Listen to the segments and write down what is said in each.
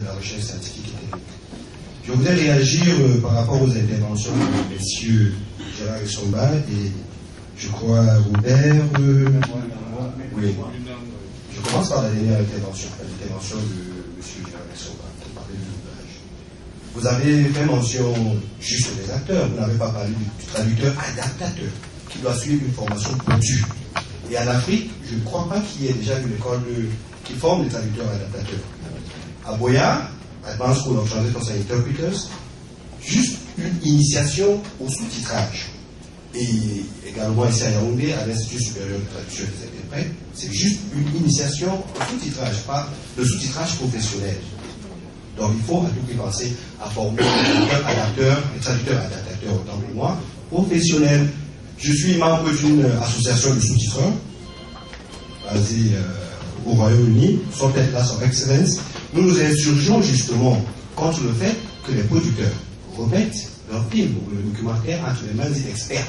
de la recherche scientifique et technique. Je voudrais réagir par rapport aux interventions de messieurs Gérard Essomba et je crois Robert. Oui. Je commence par la dernière intervention, l'intervention de monsieur Gérard Essomba qui parlait du doublage. Vous avez fait mention juste des acteurs, vous n'avez pas parlé du traducteur adaptateur qui doit suivre une formation pointue. Et en Afrique, je ne crois pas qu'il y ait déjà une école qui forme les traducteurs adaptateurs. À Boya, Advanced School of Translators and Interpreters, juste une initiation au sous-titrage. Et également ici à Yaoundé, à l'Institut supérieur de traduction et des interprètes, c'est juste une initiation au sous-titrage, pas le sous-titrage professionnel. Donc il faut à tout prix penser à former les traducteurs adaptateurs, autant que moi, professionnels. Je suis membre d'une association de sous-titreurs basée au Royaume-Uni, Software Class of Excellence. Nous nous insurgeons justement contre le fait que les producteurs remettent leurs films ou le documentaire entre les mains des experts.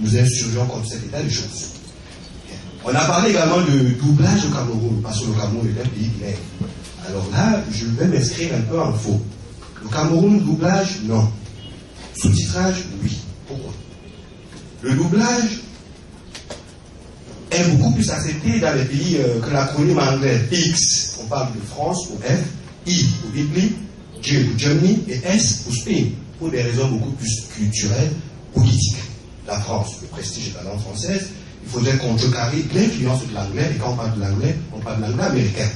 Nous insurgeons contre cet état de choses. On a parlé également de doublage au Cameroun, parce que le Cameroun est un pays bilingue. Alors là, je vais m'inscrire un peu en faux. Le Cameroun, doublage, non. Sous-titrage, oui. Pourquoi? Le doublage est beaucoup plus accepté dans les pays que l'acronyme anglais X. On parle de France pour F, I pour Italy, G pour Germany et S pour Spain, pour des raisons beaucoup plus culturelles, politiques. La France, le prestige de la langue française, il faudrait contrecarrer l'influence de l'anglais, et quand on parle de l'anglais, on parle de l'anglais américain.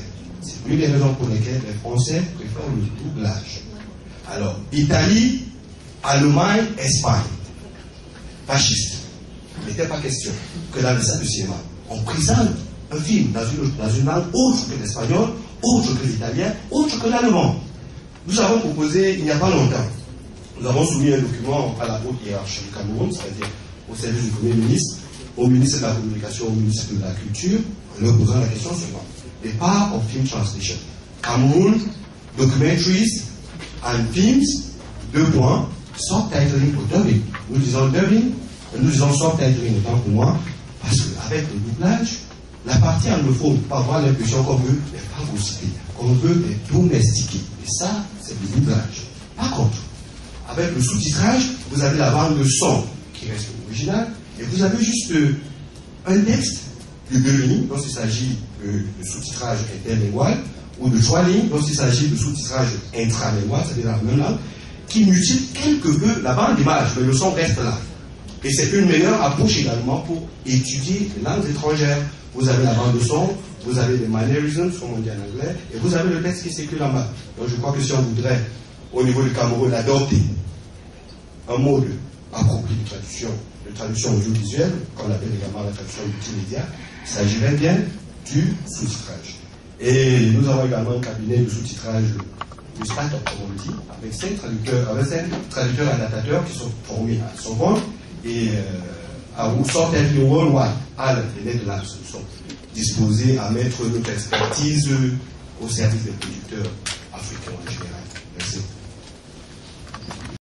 C'est l'une des raisons pour lesquelles les Français préfèrent le doublage. Alors, Italie, Allemagne, Espagne, fasciste. Il n'était pas question que dans les salles de cinéma, on présente un film dans une langue autre que l'espagnol, autre que l'italien, autre que l'allemand. Nous avons proposé, il n'y a pas longtemps, nous avons soumis un document à la haute hiérarchie du Cameroun, c'est-à-dire au service du Premier ministre, au ministre de la Communication, au ministre de la Culture, en leur posant la question suivante. The power of film translation. Cameroun, documentaries and films, subtitling pour dubbing. Nous disons dubbing, nous disons subtitling autant pour moi, parce qu'avec le doublage, la partie anglophone peut avoir l'impression qu'on veut les phagocyter, qu'on veut les domestiquer. Et ça, c'est le doublage. Par contre, avec le sous-titrage, vous avez la bande de son qui reste originale, et vous avez juste un texte de 2 lignes, lorsqu'il s'agit de sous-titrage interlingual, ou de 3 lignes, lorsqu'il s'agit de sous-titrage intralingual, c'est-à-dire dans la même langue, qui multiplie quelque peu la bande d'image, mais le son reste là. Et c'est une meilleure approche également pour étudier les langues étrangères. Vous avez la bande de son, vous avez les mannerisms, comme on dit en anglais, et vous avez le texte qui circule en bas. Donc je crois que si on voudrait, au niveau du Cameroun, adopter un mode approprié de traduction audiovisuelle, qu'on appelle également la traduction multimédia, il s'agirait bien du sous-titrage. Et nous avons également un cabinet de sous-titrage de start-up, comme on le dit, avec 5 traducteurs adaptateurs qui sont formés à Sorbonne et à Software Worldwide, à les Netherlands. Nous sommes disposés à mettre notre expertise au service des producteurs africains en général. Merci.